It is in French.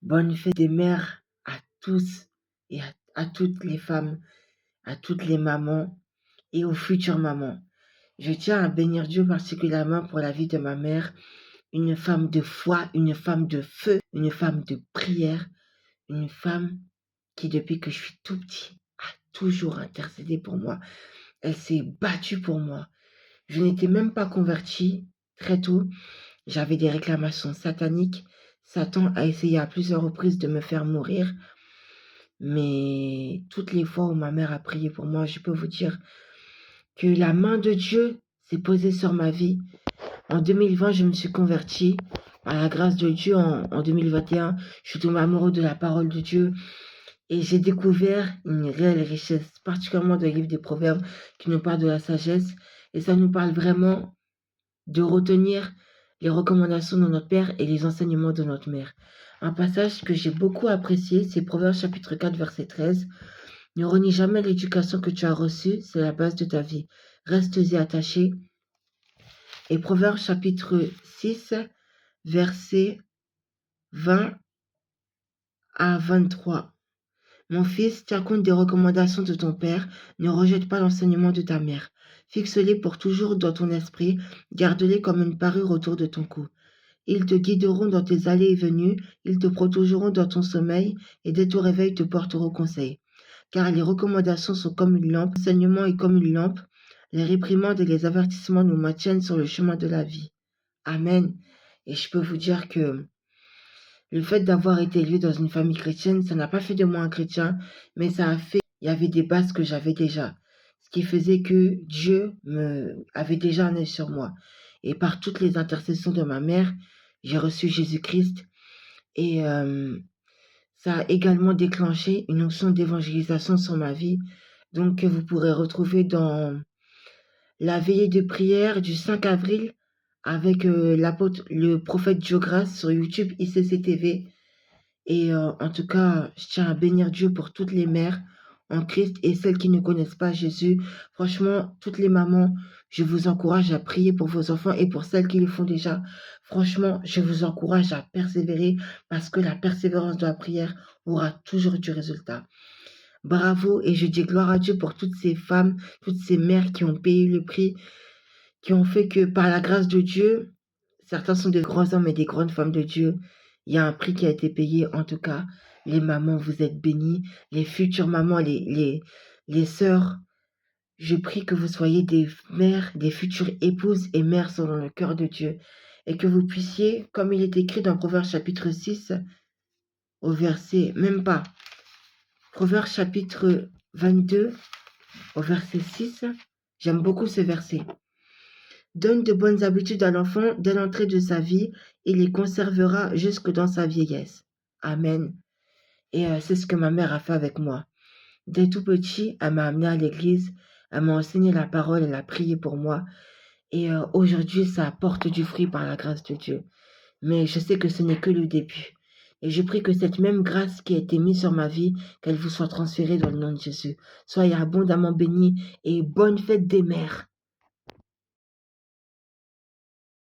Bonne fête des mères à tous et à toutes les femmes, à toutes les mamans et aux futures mamans. Je tiens à bénir Dieu particulièrement pour la vie de ma mère, une femme de foi, une femme de feu, une femme de prière, une femme qui, depuis que je suis tout petit, a toujours intercédé pour moi. Elle s'est battue pour moi. Je n'étais même pas convertie très tôt. J'avais des réclamations sataniques. Satan a essayé à plusieurs reprises de me faire mourir. Mais toutes les fois où ma mère a prié pour moi, je peux vous dire que la main de Dieu s'est posée sur ma vie. En 2020, je me suis convertie. Par la grâce de Dieu, en 2021, je suis tombée amoureuse de la parole de Dieu. Et j'ai découvert une réelle richesse, particulièrement dans le livre des Proverbes, qui nous parle de la sagesse. Et ça nous parle vraiment de retenir les recommandations de notre Père et les enseignements de notre mère. Un passage que j'ai beaucoup apprécié, c'est Proverbes chapitre 4, verset 13. Ne renie jamais l'éducation que tu as reçue, c'est la base de ta vie. Reste-y attaché. Et Proverbes chapitre 6, verset 20 à 23. Mon fils, tiens compte des recommandations de ton père, ne rejette pas l'enseignement de ta mère. Fixe-les pour toujours dans ton esprit, garde-les comme une parure autour de ton cou. Ils te guideront dans tes allées et venues, ils te protégeront dans ton sommeil, et dès ton réveil te porteront conseil. Car les recommandations sont comme une lampe, l'enseignement est comme une lampe, les réprimandes et les avertissements nous maintiennent sur le chemin de la vie. Amen. Et je peux vous dire que le fait d'avoir été élevé dans une famille chrétienne, ça n'a pas fait de moi un chrétien, mais ça a fait, il y avait des bases que j'avais déjà. Ce qui faisait que Dieu avait déjà un œil sur moi. Et par toutes les intercessions de ma mère, j'ai reçu Jésus-Christ. Et ça a également déclenché une notion d'évangélisation sur ma vie. Donc, que vous pourrez retrouver dans la veillée de prière du 5 avril avec le prophète Joe Grace sur YouTube ICCTV. Et en tout cas, je tiens à bénir Dieu pour toutes les mères en Christ et celles qui ne connaissent pas Jésus. Franchement, toutes les mamans, je vous encourage à prier pour vos enfants et pour celles qui le font déjà. Franchement, je vous encourage à persévérer parce que la persévérance de la prière aura toujours du résultat. Bravo et je dis gloire à Dieu pour toutes ces femmes, toutes ces mères qui ont payé le prix, qui ont fait que par la grâce de Dieu, certains sont des grands hommes et des grandes femmes de Dieu. Il y a un prix qui a été payé. En tout cas, les mamans, vous êtes bénies. Les futures mamans, les sœurs, je prie que vous soyez des mères, des futures épouses et mères selon le cœur de Dieu. Et que vous puissiez, comme il est écrit dans Proverbes chapitre 6, au verset, même pas, Proverbes chapitre 22, au verset 6, j'aime beaucoup ce verset. Donne de bonnes habitudes à l'enfant dès l'entrée de sa vie, il les conservera jusque dans sa vieillesse. Amen. Et c'est ce que ma mère a fait avec moi. Dès tout petit, elle m'a amené à l'église, elle m'a enseigné la parole, elle a prié pour moi. Et aujourd'hui, ça apporte du fruit par la grâce de Dieu. Mais je sais que ce n'est que le début. Et je prie que cette même grâce qui a été mise sur ma vie, qu'elle vous soit transférée dans le nom de Jésus. Soyez abondamment bénis et bonne fête des mères.